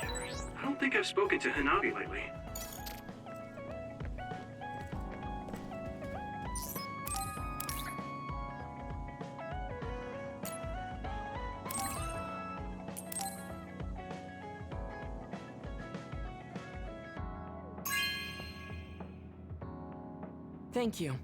I don't think I've spoken to Hanabi lately. Thank you.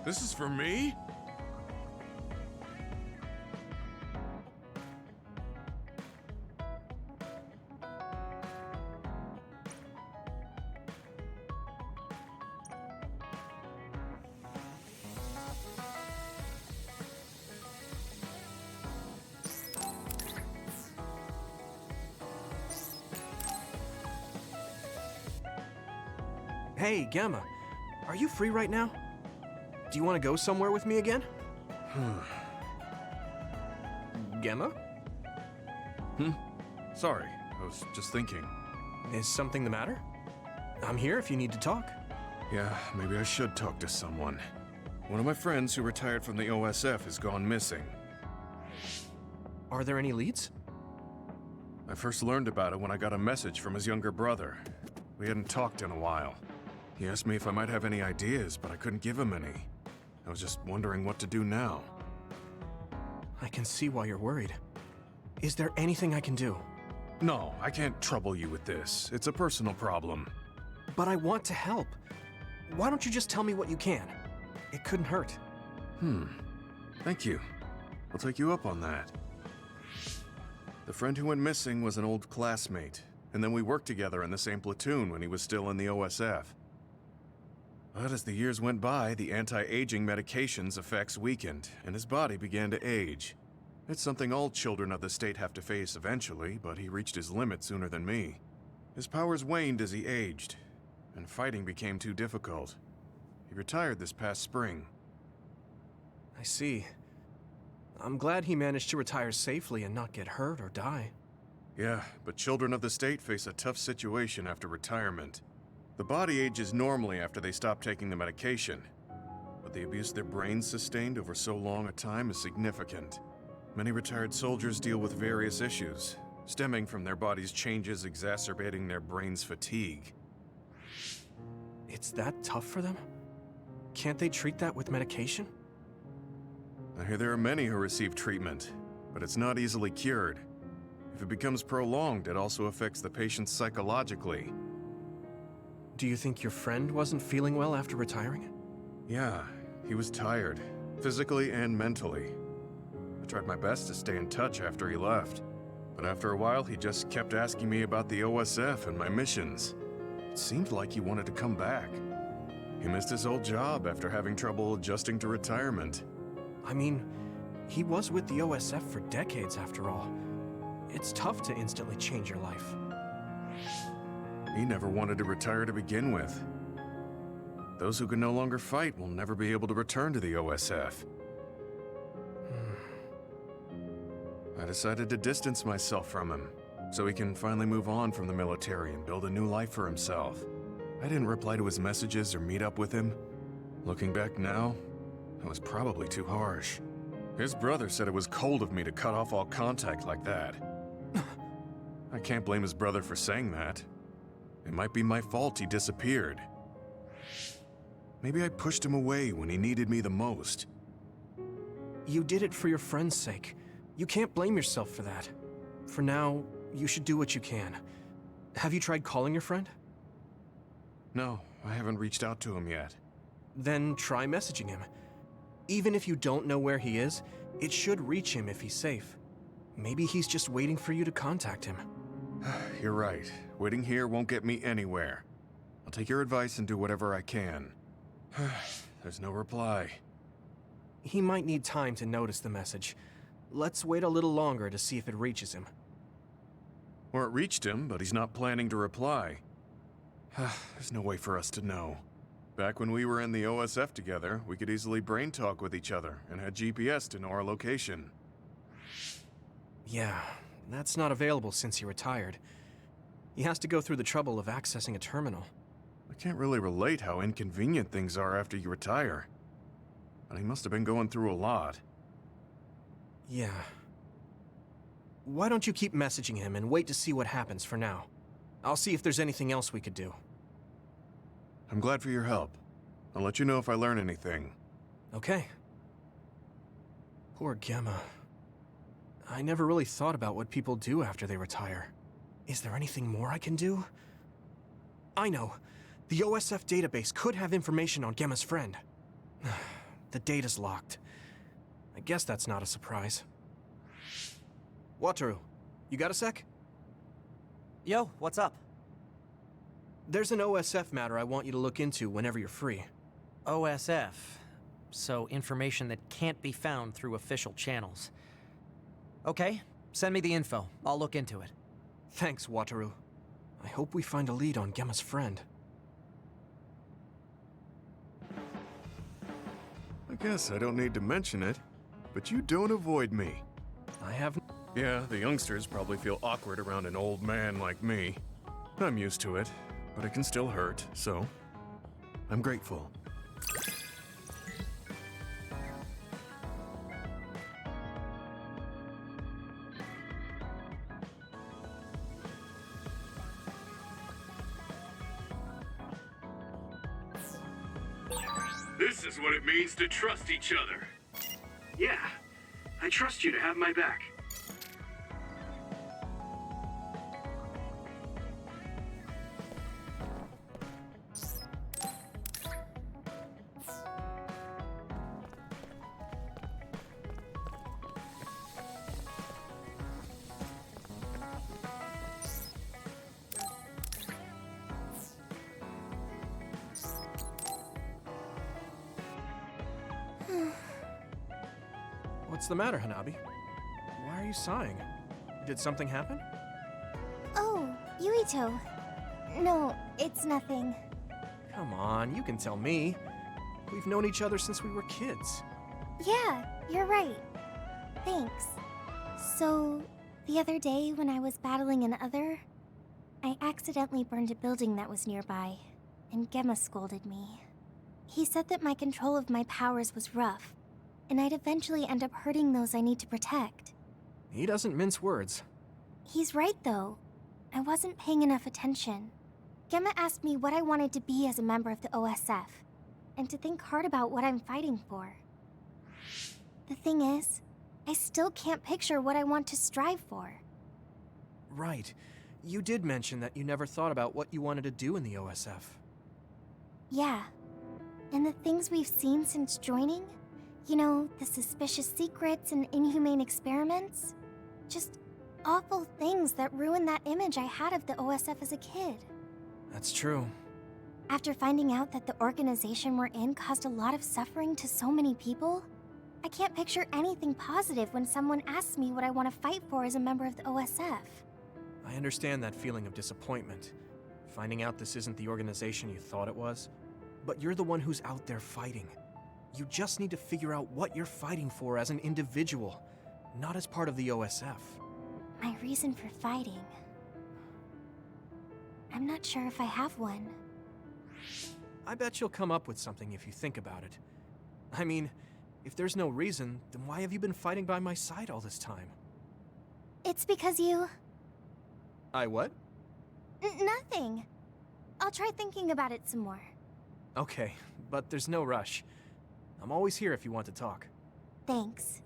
This is for me? Hey, Gamma. Are you free right now? Do you want to go somewhere with me again? Gamma? Sorry, I was just thinking. Is something the matter? I'm here if you need to talk. Yeah, maybe I should talk to someone. One of my friends who retired from the OSF has gone missing. Are there any leads? I first learned about it when I got a message from his younger brother. We hadn't talked in a while. He asked me if I might have any ideas, but I couldn't give him any. I was just wondering what to do now. I can see why you're worried. Is there anything I can do? No, I can't trouble you with this. It's a personal problem. But I want to help. Why don't you just tell me what you can? It couldn't hurt. Thank you. I'll take you up on that. The friend who went missing was an old classmate, and then we worked together in the same platoon when he was still in the OSF. But as the years went by, the anti-aging medication's effects weakened, and his body began to age. It's something all children of the state have to face eventually, but he reached his limit sooner than me. His powers waned as he aged, and fighting became too difficult. He retired this past spring. I see. I'm glad he managed to retire safely and not get hurt or die. Yeah, but children of the state face a tough situation after retirement. The body ages normally after they stop taking the medication, but the abuse their brains sustained over so long a time is significant. Many retired soldiers deal with various issues, stemming from their body's changes exacerbating their brain's fatigue. It's that tough for them? Can't they treat that with medication? I hear there are many who receive treatment, but it's not easily cured. If it becomes prolonged, it also affects the patient psychologically. Do you think your friend wasn't feeling well after retiring? Yeah, he was tired, physically and mentally. I tried my best to stay in touch after he left, but after a while he just kept asking me about the OSF and my missions. It seemed like he wanted to come back. He missed his old job after having trouble adjusting to retirement. I mean, he was with the OSF for decades after all. It's tough to instantly change your life. He never wanted to retire to begin with. Those who can no longer fight will never be able to return to the OSF. I decided to distance myself from him, so he can finally move on from the military and build a new life for himself. I didn't reply to his messages or meet up with him. Looking back now, I was probably too harsh. His brother said it was cold of me to cut off all contact like that. I can't blame his brother for saying that. It might be my fault he disappeared. Maybe I pushed him away when he needed me the most. You did it for your friend's sake. You can't blame yourself for that. For now, you should do what you can. Have you tried calling your friend? No, I haven't reached out to him yet. Then try messaging him. Even if you don't know where he is, it should reach him if he's safe. Maybe he's just waiting for you to contact him. You're right. Waiting here won't get me anywhere. I'll take your advice and do whatever I can. There's no reply. He might need time to notice the message. Let's wait a little longer to see if it reaches him. Or it reached him, but he's not planning to reply. There's no way for us to know. Back when we were in the OSF together, we could easily brain talk with each other and had GPS to know our location. Yeah, that's not available since he retired. He has to go through the trouble of accessing a terminal. I can't really relate how inconvenient things are after you retire. But he must have been going through a lot. Yeah. Why don't you keep messaging him and wait to see what happens for now? I'll see if there's anything else we could do. I'm glad for your help. I'll let you know if I learn anything. Okay. Poor Gemma. I never really thought about what people do after they retire. Is there anything more I can do? I know. The OSF database could have information on Gemma's friend. The data's locked. I guess that's not a surprise. Wataru, you got a sec? Yo, what's up? There's an OSF matter I want you to look into whenever you're free. OSF. So information that can't be found through official channels. Okay, send me the info. I'll look into it. Thanks, Wataru. I hope we find a lead on Gemma's friend. I guess I don't need to mention it, but you don't avoid me. I have... Yeah, the youngsters probably feel awkward around an old man like me. I'm used to it, but it can still hurt, so I'm grateful. This is what it means to trust each other. Yeah, I trust you to have my back. What's the matter, Hanabi? Why are you sighing? Did something happen? Oh, Yuito. No, it's nothing. Come on, you can tell me. We've known each other since we were kids. Yeah, you're right. Thanks. So, the other day when I was battling an Other, I accidentally burned a building that was nearby, and Gemma scolded me. He said that my control of my powers was rough, and I'd eventually end up hurting those I need to protect. He doesn't mince words. He's right, though. I wasn't paying enough attention. Gemma asked me what I wanted to be as a member of the OSF, and to think hard about what I'm fighting for. The thing is, I still can't picture what I want to strive for. Right. You did mention that you never thought about what you wanted to do in the OSF. Yeah. And the things we've seen since joining? You know, the suspicious secrets and inhumane experiments? Just awful things that ruined that image I had of the OSF as a kid. That's true. After finding out that the organization we're in caused a lot of suffering to so many people, I can't picture anything positive when someone asks me what I want to fight for as a member of the OSF. I understand that feeling of disappointment. Finding out this isn't the organization you thought it was. But you're the one who's out there fighting. You just need to figure out what you're fighting for as an individual, not as part of the OSF. My reason for fighting... I'm not sure if I have one. I bet you'll come up with something if you think about it. I mean, if there's no reason, then why have you been fighting by my side all this time? It's because you... I what? Nothing. I'll try thinking about it some more. Okay, but there's no rush. I'm always here if you want to talk. Thanks.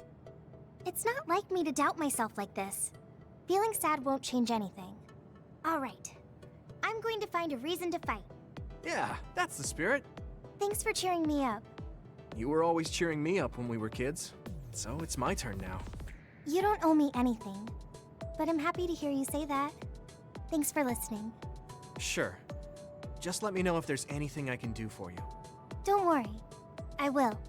It's not like me to doubt myself like this. Feeling sad won't change anything. All right. I'm going to find a reason to fight. Yeah, that's the spirit. Thanks for cheering me up. You were always cheering me up when we were kids, so it's my turn now. You don't owe me anything, but I'm happy to hear you say that. Thanks for listening. Sure. Just let me know if there's anything I can do for you. Don't worry. I will.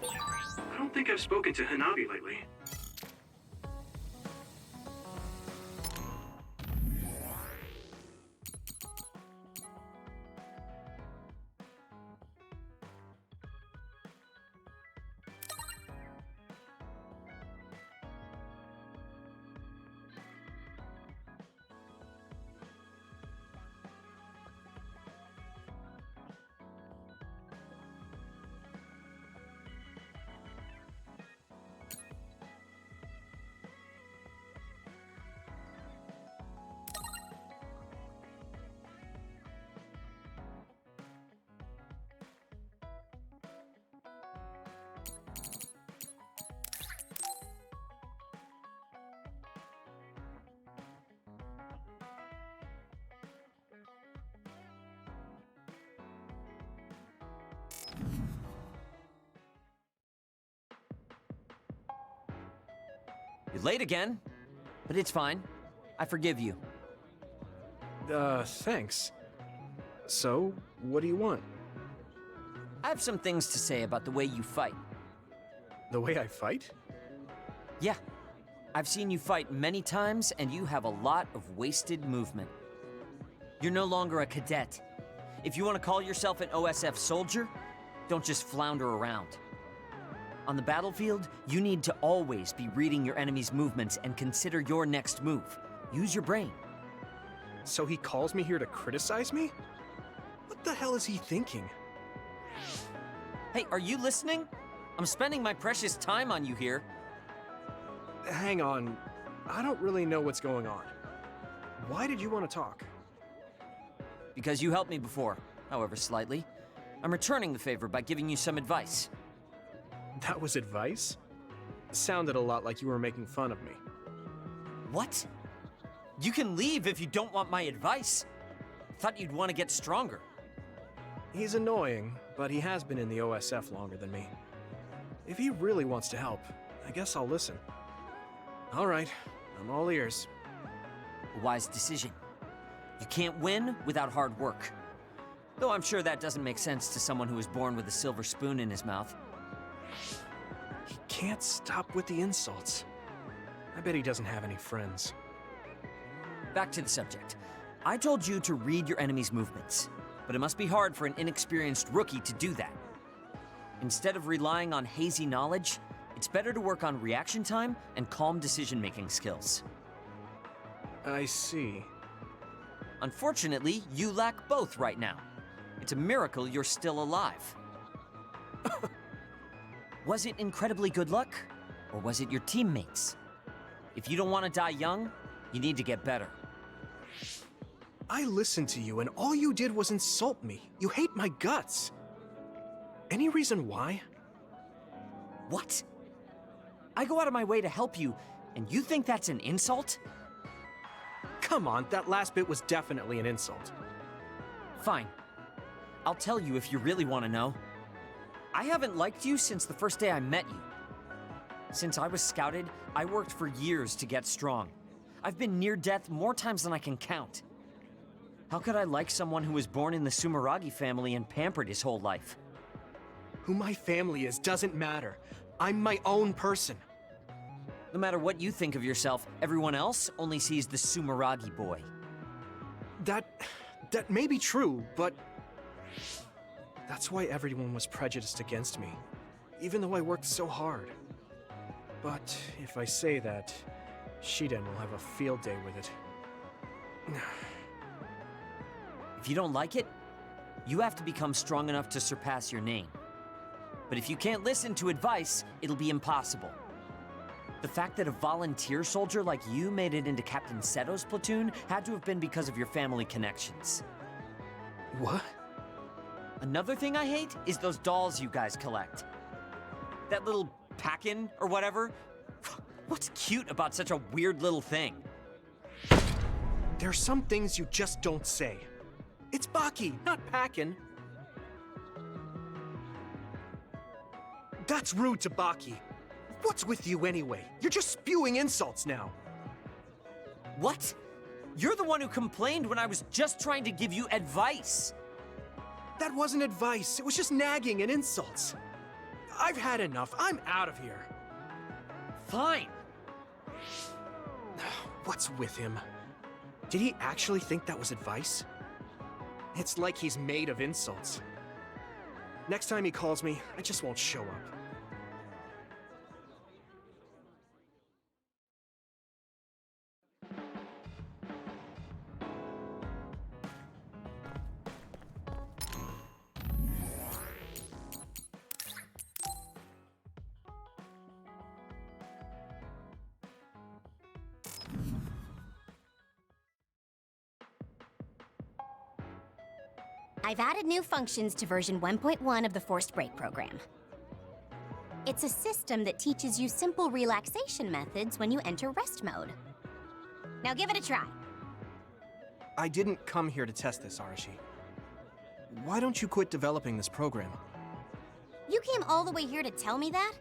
I don't think I've spoken to Hanabi lately. You're late again, but it's fine. I forgive you. Thanks. So, what do you want? I have some things to say about the way you fight. The way I fight? Yeah. I've seen you fight many times, and you have a lot of wasted movement. You're no longer a cadet. If you want to call yourself an OSF soldier, don't just flounder around. On the battlefield, you need to always be reading your enemy's movements and consider your next move. Use your brain. So he calls me here to criticize me? What the hell is he thinking? Hey, are you listening? I'm spending my precious time on you here. Hang on. I don't really know what's going on. Why did you want to talk? Because you helped me before, however slightly. I'm returning the favor by giving you some advice. That was advice? Sounded a lot like you were making fun of me. What? You can leave if you don't want my advice. Thought you'd want to get stronger. He's annoying, but he has been in the OSF longer than me. If he really wants to help, I guess I'll listen. All right, I'm all ears. A wise decision. You can't win without hard work. Though I'm sure that doesn't make sense to someone who was born with a silver spoon in his mouth. He can't stop with the insults. I bet he doesn't have any friends. Back to the subject. I told you to read your enemy's movements, but it must be hard for an inexperienced rookie to do that. Instead of relying on hazy knowledge, it's better to work on reaction time and calm decision-making skills. I see. Unfortunately, you lack both right now. It's a miracle you're still alive. Was it incredibly good luck, or was it your teammates? If you don't want to die young, you need to get better. I listened to you, and all you did was insult me. You hate my guts. Any reason why? What? I go out of my way to help you, and you think that's an insult? Come on, that last bit was definitely an insult. Fine. I'll tell you if you really want to know. I haven't liked you since the first day I met you. Since I was scouted, I worked for years to get strong. I've been near death more times than I can count. How could I like someone who was born in the Sumeragi family and pampered his whole life? Who my family is doesn't matter. I'm my own person. No matter what you think of yourself, everyone else only sees the Sumeragi boy. That may be true, but that's why everyone was prejudiced against me, even though I worked so hard. But if I say that, Shiden will have a field day with it. If you don't like it, you have to become strong enough to surpass your name. But if you can't listen to advice, it'll be impossible. The fact that a volunteer soldier like you made it into Captain Seto's platoon had to have been because of your family connections. What? Another thing I hate is those dolls you guys collect. That little pack-in or whatever. What's cute about such a weird little thing? There's some things you just don't say. It's Baki, not Packin. That's rude to Baki. What's with you anyway? You're just spewing insults now. What? You're the one who complained when I was just trying to give you advice. That wasn't advice. It was just nagging and insults. I've had enough. I'm out of here. Fine. What's with him? Did he actually think that was advice? It's like he's made of insults. Next time he calls me, I just won't show up. I've added new functions to version 1.1 of the Forced Break program. It's a system that teaches you simple relaxation methods when you enter rest mode. Now give it a try. I didn't come here to test this, Arashi. Why don't you quit developing this program? You came all the way here to tell me that?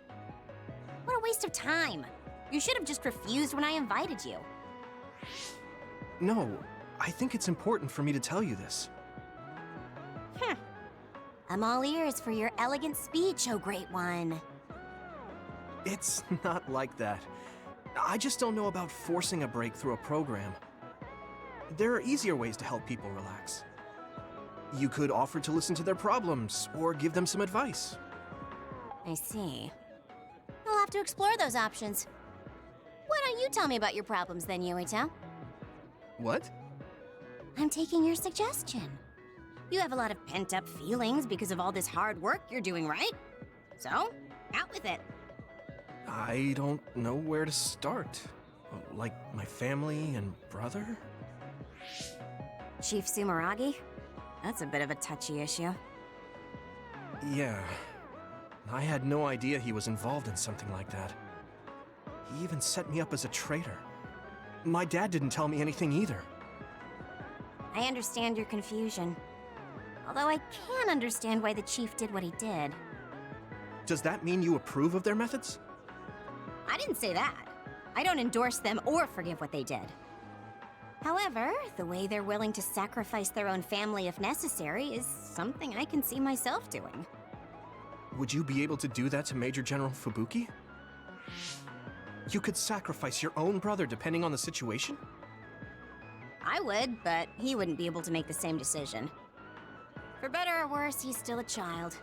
What a waste of time. You should have just refused when I invited you. No, I think it's important for me to tell you this. I'm all ears for your elegant speech, oh great one. It's not like that. I just don't know about forcing a break through a program. There are easier ways to help people relax. You could offer to listen to their problems, or give them some advice. I see. I'll have to explore those options. Why don't you tell me about your problems then, Yuito? What? I'm taking your suggestion. You have a lot of pent-up feelings because of all this hard work you're doing, right? So, out with it. I don't know where to start. Like my family and brother? Chief Sumeragi? That's a bit of a touchy issue. Yeah. I had no idea he was involved in something like that. He even set me up as a traitor. My dad didn't tell me anything either. I understand your confusion. Although I can understand why the chief did what he did. Does that mean you approve of their methods? I didn't say that. I don't endorse them or forgive what they did. However, the way they're willing to sacrifice their own family if necessary is something I can see myself doing. Would you be able to do that to Major General Fubuki? You could sacrifice your own brother depending on the situation? I would, but he wouldn't be able to make the same decision. For better or worse, he's still a child.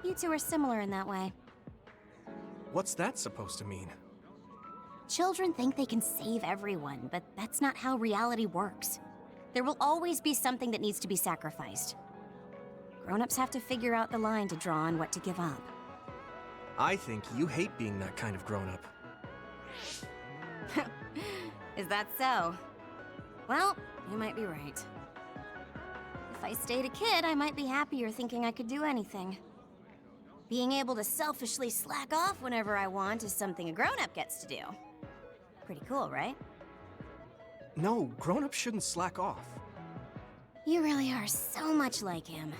You two are similar in that way. What's that supposed to mean? Children think they can save everyone, but that's not how reality works. There will always be something that needs to be sacrificed. Grown-ups have to figure out the line to draw on what to give up. I think you hate being that kind of grown-up. Is that so? Well, you might be right. If I stayed a kid, I might be happier thinking I could do anything. Being able to selfishly slack off whenever I want is something a grown-up gets to do. Pretty cool, right? No, grown-ups shouldn't slack off. You really are so much like him.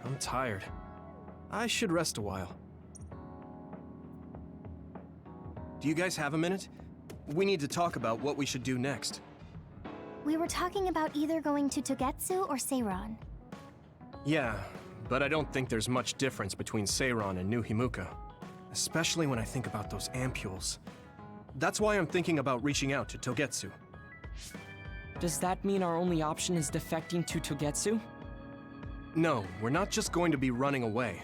I'm tired. I should rest a while. Do you guys have a minute? We need to talk about what we should do next. We were talking about either going to Togetsu or Seiron. Yeah, but I don't think there's much difference between Seiron and New Himuka. Especially when I think about those ampules. That's why I'm thinking about reaching out to Togetsu. Does that mean our only option is defecting to Togetsu? No, we're not just going to be running away.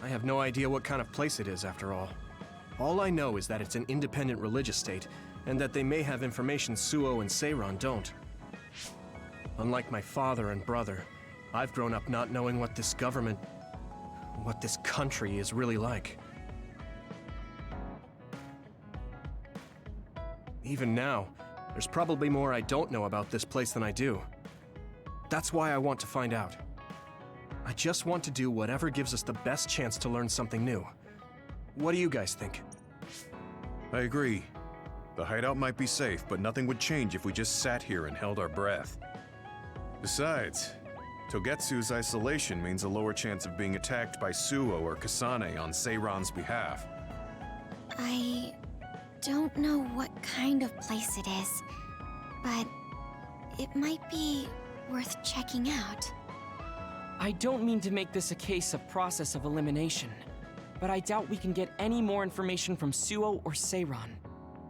I have no idea what kind of place it is, after all. All I know is that it's an independent religious state, and that they may have information Suo and Seiron don't. Unlike my father and brother, I've grown up not knowing what this government, what this country is really like. Even now, there's probably more I don't know about this place than I do. That's why I want to find out. I just want to do whatever gives us the best chance to learn something new. What do you guys think? I agree. The hideout might be safe, but nothing would change if we just sat here and held our breath. Besides, Togetsu's isolation means a lower chance of being attacked by Suo or Kasane on Seiron's behalf. I don't know what kind of place it is, but it might be worth checking out. I don't mean to make this a case of process of elimination, but I doubt we can get any more information from Suo or Seiron.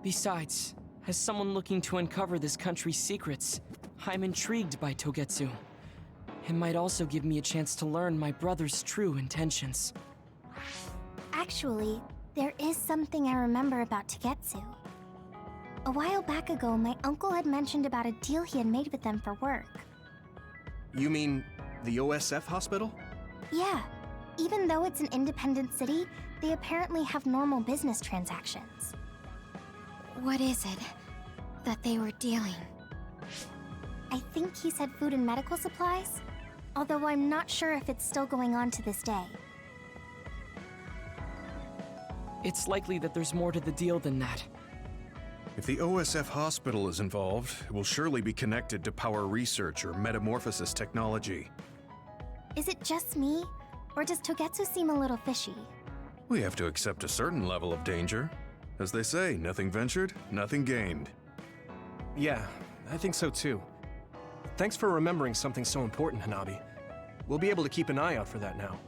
Besides, as someone looking to uncover this country's secrets, I'm intrigued by Togetsu. It might also give me a chance to learn my brother's true intentions. Actually, there is something I remember about Togetsu. A while back ago, my uncle had mentioned about a deal he had made with them for work. You mean the OSF hospital? Yeah, even though it's an independent city, they apparently have normal business transactions. What is it that they were dealing? I think he said food and medical supplies, although I'm not sure if it's still going on to this day. It's likely that there's more to the deal than that. If the OSF hospital is involved, it will surely be connected to power research or metamorphosis technology. Is it just me, or does Togetsu seem a little fishy? We have to accept a certain level of danger. As they say, nothing ventured, nothing gained. Yeah, I think so too. Thanks for remembering something so important, Hanabi. We'll be able to keep an eye out for that now.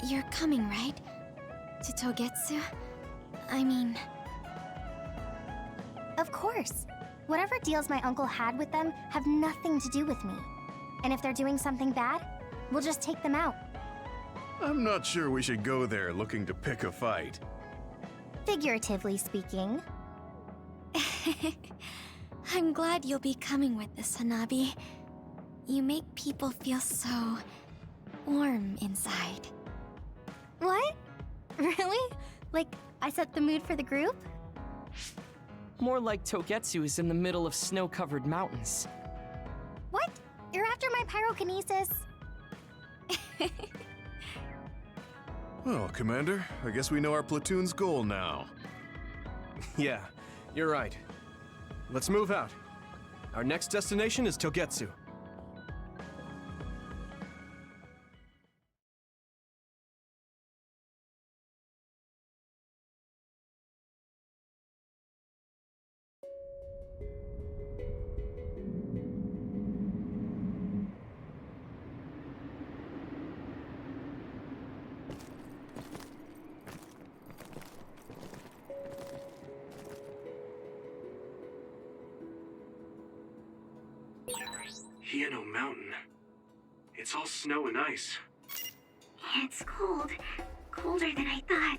You're coming, right? To Togetsu? I mean... Of course. Whatever deals my uncle had with them have nothing to do with me. And if they're doing something bad, we'll just take them out. I'm not sure we should go there looking to pick a fight. Figuratively speaking. I'm glad you'll be coming with us, Hanabi. You make people feel so... warm inside. What? Really? Like, I set the mood for the group? More like Togetsu is in the middle of snow-covered mountains. What? You're after my pyrokinesis? Well, Commander, I guess we know our platoon's goal now. Yeah, you're right. Let's move out. Our next destination is Togetsu. Hieno Mountain. It's all snow and ice. It's cold. Colder than I thought.